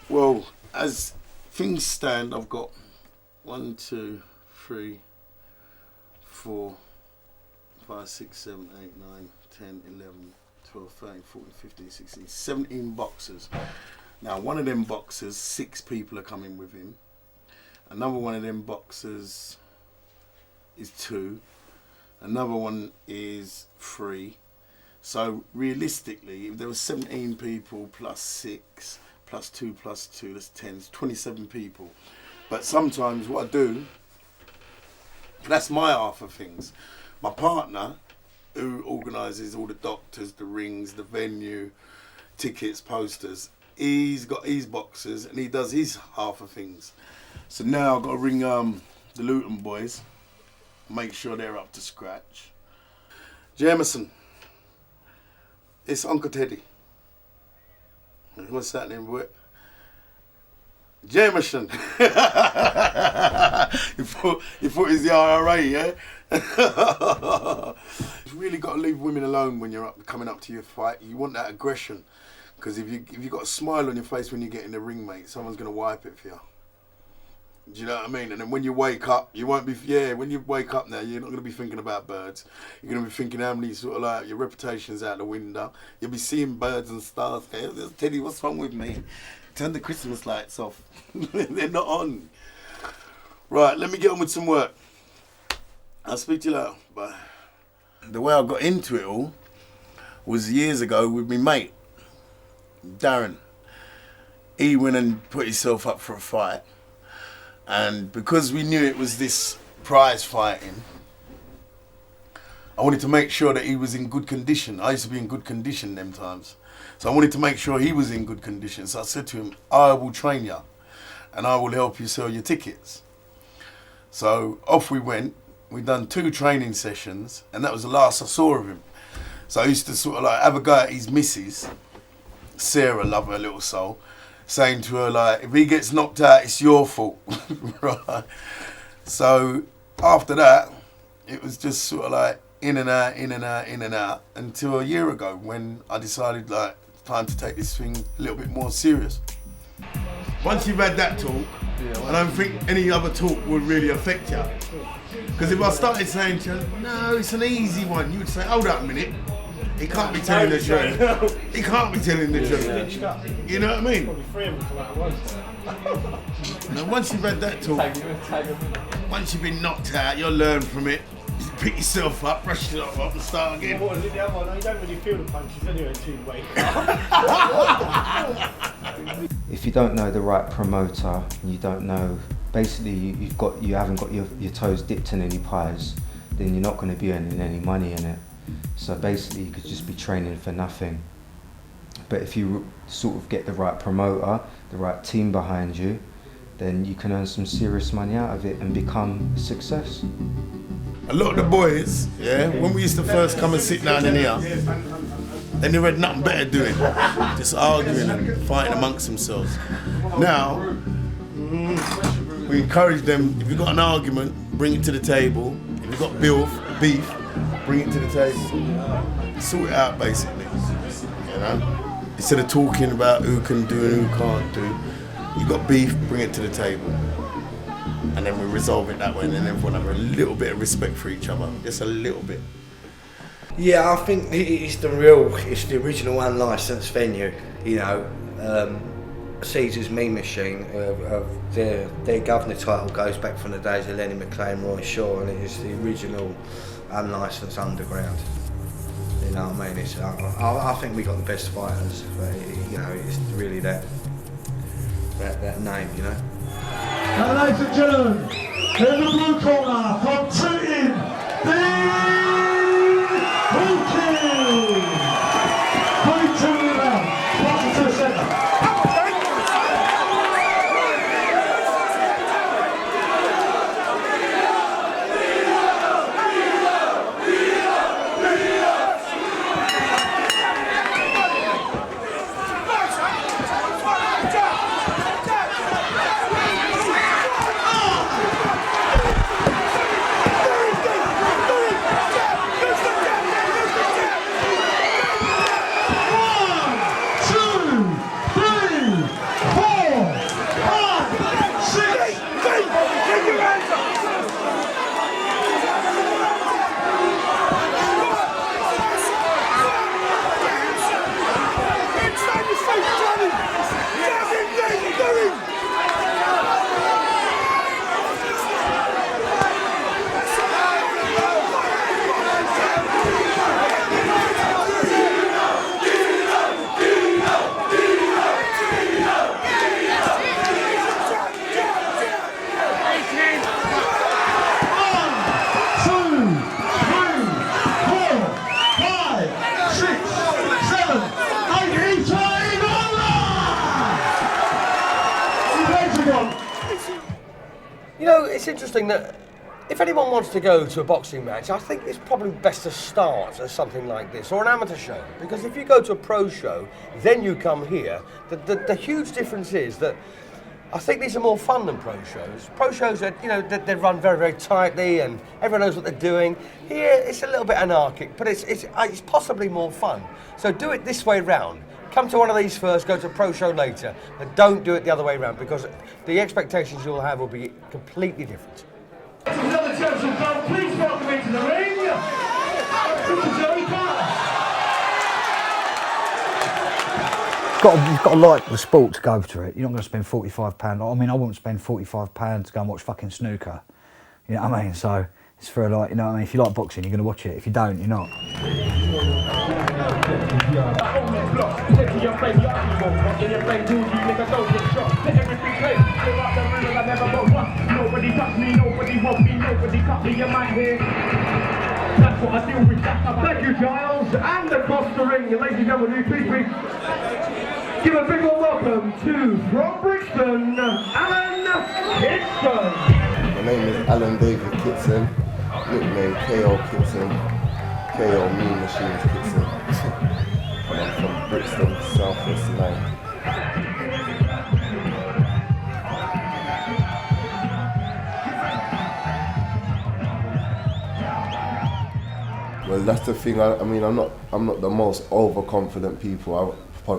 Well, as things stand, I've got 1, 2, 3, 4, 5, 6, 7, 8, 9, 10, 11, 12, 13, 14, 15, 16, 17 boxers. Now, one of them boxers, 6 people are coming with him. Another one of them boxers is 2. Another one is 3. So realistically, if there were 17 people plus 6 plus 2 plus 2, that's 10, it's 27 people. But sometimes what I do, that's my half of things. My partner, who organises all the doctors, the rings, the venue, tickets, posters, he's got his boxes and he does his half of things. So now I've got to ring the Luton boys, make sure they're up to scratch. Jameson, it's Uncle Teddy. What's that name, boy? Jameson. you thought it's the IRA, yeah? You've really got to leave women alone when you're coming up to your fight. You want that aggression. Because if you got a smile on your face when you get in the ring, mate, someone's going to wipe it for you. Do you know what I mean? And then when you wake up, you won't be, when you wake up now, you're not going to be thinking about birds. You're going to be thinking how many sort of like, your reputation's out the window. You'll be seeing birds and stars. Hey, Teddy, what's wrong with me? Turn the Christmas lights off. They're not on. Right, let me get on with some work. I'll speak to you later. Bye. The way I got into it all was years ago with my mate, Darren. He went and put himself up for a fight. And because we knew it was this prize fighting, I wanted to make sure that he was in good condition. I used to be in good condition them times. So I wanted to make sure he was in good condition. So I said to him, I will train you and I will help you sell your tickets. So off we went. We'd done 2 training sessions and that was the last I saw of him. So I used to sort of like have a go at his missus, Sarah, love her little soul, saying to her, like, if he gets knocked out, it's your fault. Right? So after that, it was just sort of like in and out, in and out, in and out, until a year ago when I decided, like, time to take this thing a little bit more serious. Once you've had that talk, I don't think any other talk would really affect you. Because if I started saying to you, no, it's an easy one, you would say, hold up a minute. He can't be telling the truth. He can't be telling the truth. You know what I mean? Probably 3 of them come out at once. Now, once you've had that talk, once you've been knocked out, you'll learn from it. You pick yourself up, brush yourself up and start again. What was it, the other one? You don't really feel the punches anyway until you wake up. If you don't know the right promoter, you don't know, basically you haven't got your toes dipped in any pies, then you're not going to be earning any money in it. So basically you could just be training for nothing. But if you sort of get the right promoter, the right team behind you, then you can earn some serious money out of it and become a success. A lot of the boys, when we used to first come and sit down in here, they never had nothing better doing, just arguing and fighting amongst themselves. Now, we encourage them, if you've got an argument, bring it to the table. If you've got beef, bring it to the table. Sort it out, basically, you know? Instead of talking about who can do and who can't do, you got beef, bring it to the table. And then we resolve it that way, and then everyone have a little bit of respect for each other, just a little bit. Yeah, I think it's the original unlicensed venue, you know. Caesar's Mean Machine, their governor title goes back from the days of Lenny McLean, Roy Shaw, and it is the original unlicensed underground. You know what I mean? I think we got the best fighters, but you know, it's really that name, you know. And ladies and gentlemen, in the blue corner from Stoten, the Wilby! 22 round, passes to the centre. You know, it's interesting that if anyone wants to go to a boxing match, I think it's probably best to start at something like this, or an amateur show. Because if you go to a pro show, then you come here, the huge difference is that I think these are more fun than pro shows. Pro shows, they run very, very tightly and everyone knows what they're doing. Here, it's a little bit anarchic, but it's possibly more fun. So do it this way round. Come to one of these first, go to a pro show later, and don't do it the other way around, because the expectations you'll have will be completely different. Another gentleman, please welcome into the ring, Mr. Joey Pyle. You've got to like the sport to go to it. You're not going to spend £45. I mean, I wouldn't spend £45 to go and watch fucking snooker. You know what I mean? So it's for like, you know what I mean? If you like boxing, you're going to watch it. If you don't, you're not. Nobody touch me, nobody want me, nobody cut me, you might hear. That's what I deal with. Thank you, Giles, and across the ring, ladies and gentlemen, please give a big warm welcome to, from Brixton, Alan Kitson. My name is Alan David Kitson, nickname KO Kitson, KO Mean Machines Kitson. And I'm from Brixton, South West Line. Well, that's the thing. I mean, I'm not the most overconfident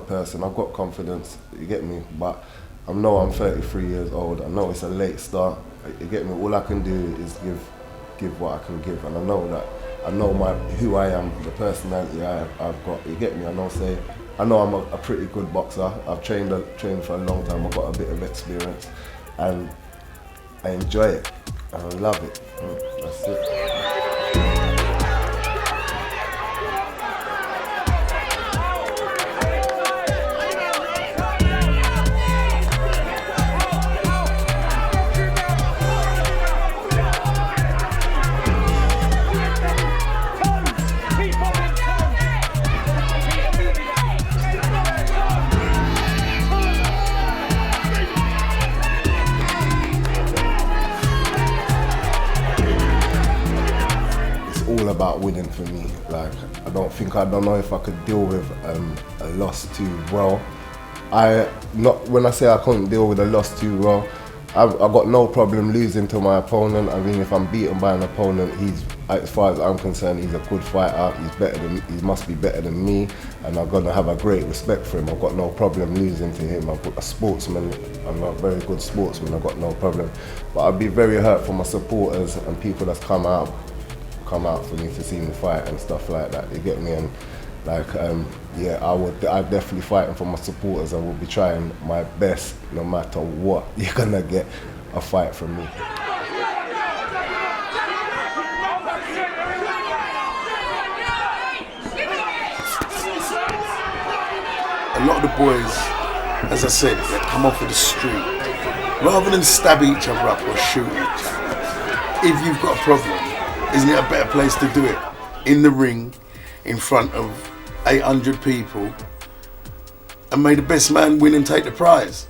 person. I've got confidence. You get me? But I know I'm 33 years old. I know it's a late start. You get me? All I can do is give what I can give, and I know that. I know who I am, the personality I've got. You get me? I know I'm a pretty good boxer. I've trained for a long time. I've got a bit of experience, and I enjoy it, and I love it. That's it. About winning for me. Like, I don't know if I could deal with a loss too well. When I say I couldn't deal with a loss too well, I've got no problem losing to my opponent. I mean, if I'm beaten by an opponent, as far as I'm concerned, he's a good fighter. He must be better than me, and I'm gonna have a great respect for him. I've got no problem losing to him. I'm a sportsman. I'm a very good sportsman. I've got no problem. But I'd be very hurt for my supporters and people that's come out for me to see me fight and stuff like that. You get me? And like, I'd definitely fighting for my supporters. I will be trying my best, no matter what. You're gonna get a fight from me. A lot of the boys, as I said, they come off of the street. Rather than stab each other up or shoot each other, if you've got a problem, isn't it a better place to do it? In the ring, in front of 800 people, and may the best man win and take the prize.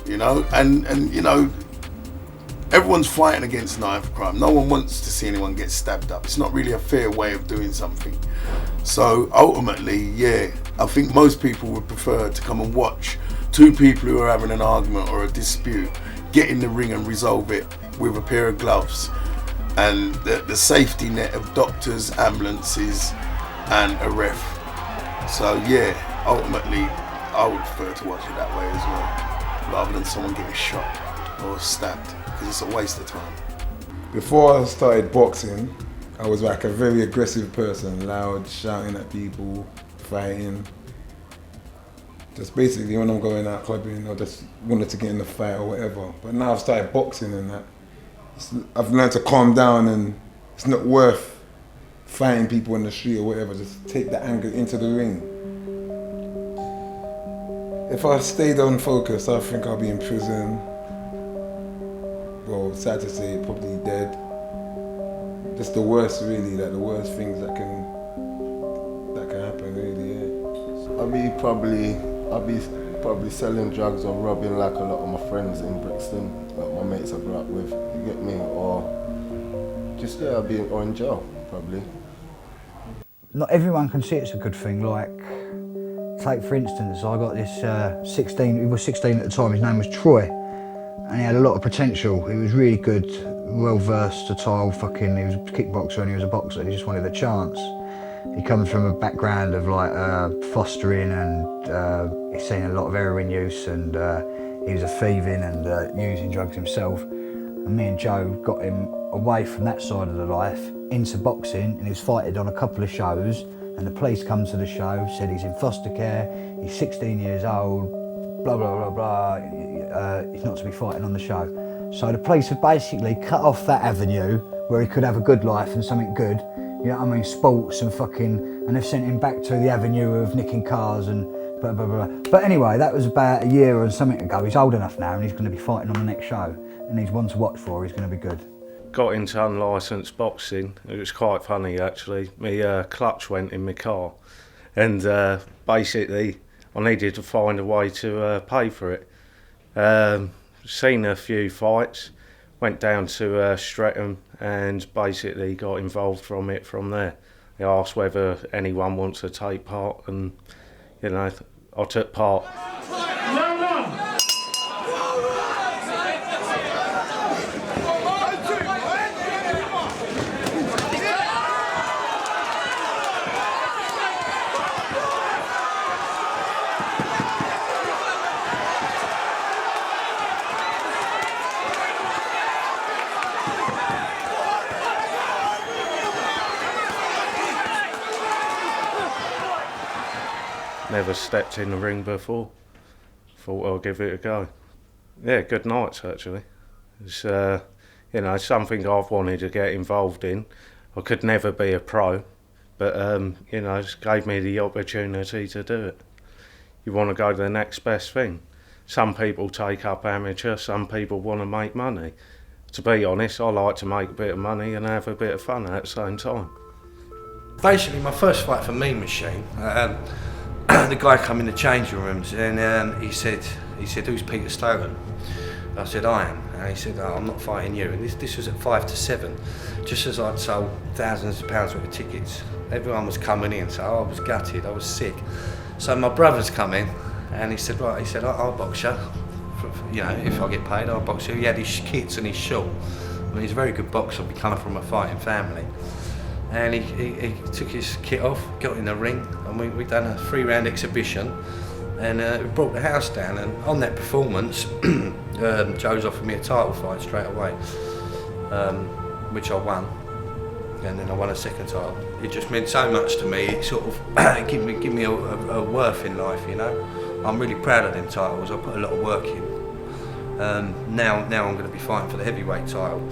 You know, and you know, everyone's fighting against knife crime. No one wants to see anyone get stabbed up. It's not really a fair way of doing something. So ultimately, yeah, I think most people would prefer to come and watch two people who are having an argument or a dispute get in the ring and resolve it with a pair of gloves and the safety net of doctors, ambulances and a ref. So yeah, ultimately I would prefer to watch it that way as well, rather than someone getting shot or stabbed, because it's a waste of time. Before I started boxing, I was like a very aggressive person, loud, shouting at people, fighting. Just basically when I'm going out clubbing, I just wanted to get in the fight or whatever. But now I've started boxing and that, I've learned to calm down, and it's not worth fighting people in the street or whatever. Just take the anger into the ring. If I stayed on focus, I think I'll be in prison. Well, sad to say, probably dead. Just the worst, really, like the worst things that can happen, really. Yeah. I'll be probably selling drugs or robbing like a lot of my friends in Brixton, like my mates I grew up with, you get me? Or just, yeah, being or in jail, probably. Not everyone can see it's a good thing. Like, take for instance, I got this 16, he was 16 at the time, his name was Troy, and he had a lot of potential. He was really good, well versatile, he was a kickboxer and he was a boxer, he just wanted a chance. He comes from a background of like fostering, and he's seen a lot of heroin use, and he was a thieving and using drugs himself. And me and Joe got him away from that side of the life into boxing, and he was fighted on a couple of shows, and the police come to the show, said he's in foster care, he's 16 years old, blah, blah, blah, blah, he's not to be fighting on the show. So the police have basically cut off that avenue where he could have a good life and something good, you know what I mean, sports and and they've sent him back to the avenue of nicking cars and blah, blah, blah. But anyway, that was about a year or something ago. He's old enough now and he's going to be fighting on the next show, and he's one to watch for, he's going to be good. Got into unlicensed boxing. It was quite funny actually. My clutch went in my car, and basically I needed to find a way to pay for it. Seen a few fights, went down to Stoten and basically got involved from there. They asked whether anyone wants to take part, and you know, I took part. Never stepped in the ring before. Thought I'll give it a go. Yeah, good nights actually. It's you know, something I've wanted to get involved in. I could never be a pro, but you know, it gave me the opportunity to do it. You want to go to the next best thing. Some people take up amateur, some people want to make money. To be honest, I like to make a bit of money and have a bit of fun at the same time. Basically, my first fight for Mean Machine, the guy come in the changing rooms and he said, who's Peter Stoten? I said, I am. And he said, oh, I'm not fighting you. And this was at 5 to 7, just as I'd sold thousands of pounds worth of tickets. Everyone was coming in, so I was gutted, I was sick. So my brother's come in and he said, right, I'll box you. You know, if I get paid, I'll box you. He had his kits and his shawl. I mean, he's a very good boxer, we come from a fighting family. And he took his kit off, got in the ring, and we done a 3-round exhibition, and it brought the house down. And on that performance, Joe's offered me a title fight straight away, which I won, and then I won a second title. It just meant so much to me. It sort of give me a worth in life, you know. I'm really proud of them titles. I put a lot of work in. Now I'm going to be fighting for the heavyweight title.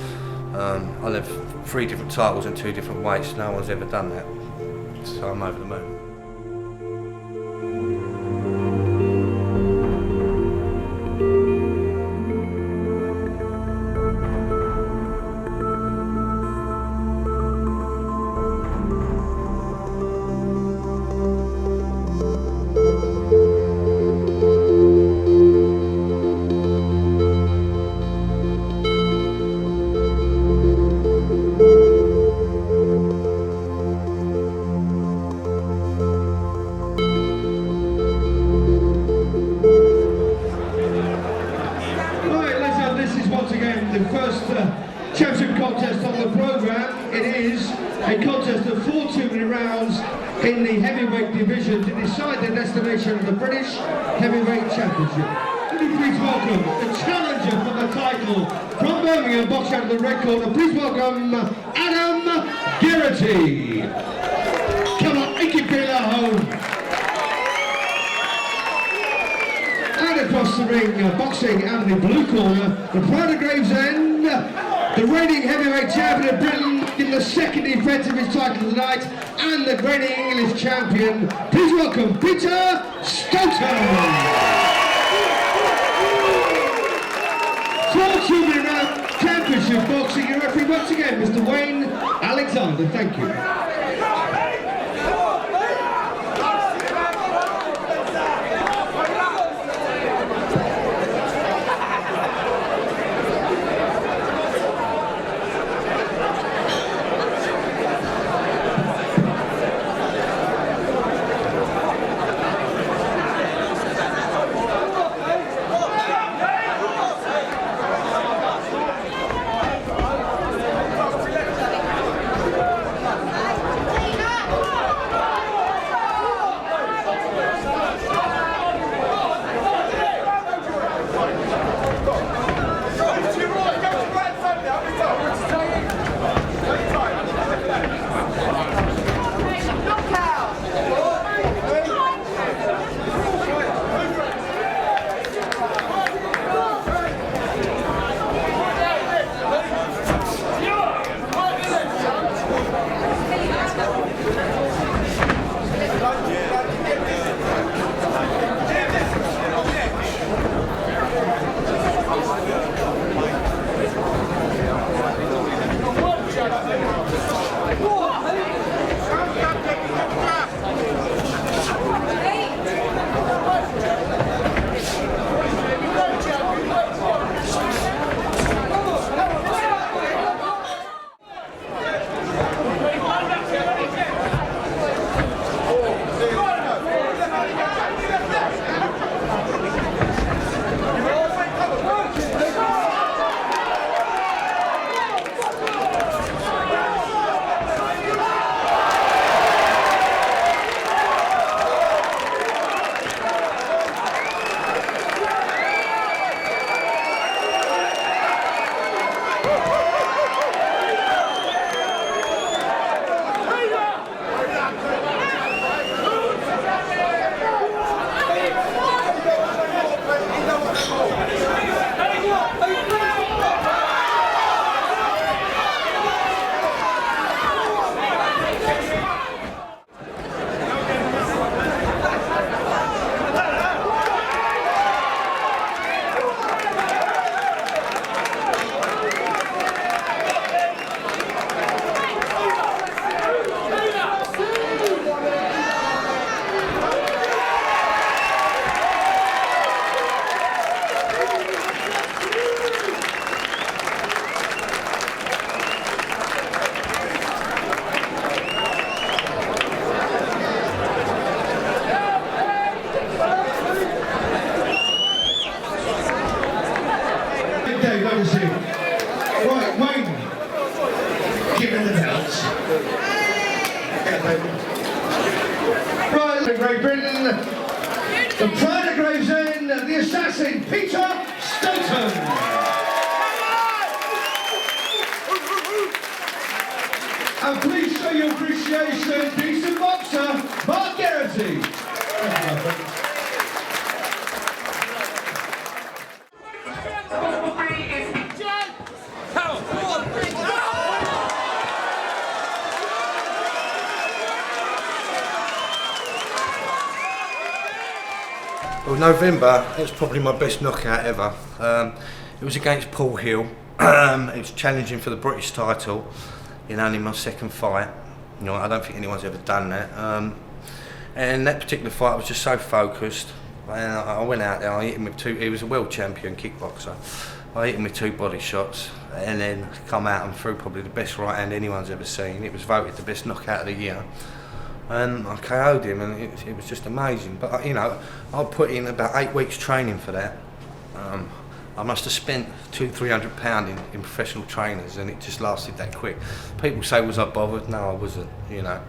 I'll have 3 different titles in 2 different weights. No one's ever done that, so I'm over the moon. In the heavyweight division to decide the destination of the British Heavyweight Championship. Please welcome the challenger for the title from Birmingham, box out of the red corner. Please welcome Adam Garrity. Come on, make it feel at home. And across the ring, boxing out of the blue corner, the pride of Gravesend, the reigning heavyweight champion of Britain in the second defence of his title tonight, and the reigning English champion. Please welcome Peter Stoten. 4 2-round championship boxing. Your referee once again, Mr. Wayne Alexander. Thank you. Garrity. Right, Wayne. Give him the belts. Right, Great Britain. The Pride of Gravesend, the assassin, Peter Stoten. And please show your appreciation, decent boxer, Mark Garrity. Well, November, it was probably my best knockout ever. It was against Paul Hill. It was challenging for the British title in only my second fight. You know, I don't think anyone's ever done that. And that particular fight, I was just so focused. And I went out there, I hit him with two, he was a world champion kickboxer. I hit him with 2 body shots and then come out and threw probably the best right hand anyone's ever seen. It was voted the best knockout of the year. And I KO'd him and it was just amazing. But you know, I put in about 8 weeks training for that. I must have spent £200-300 in professional trainers and it just lasted that quick. People say, was I bothered? No, I wasn't, you know.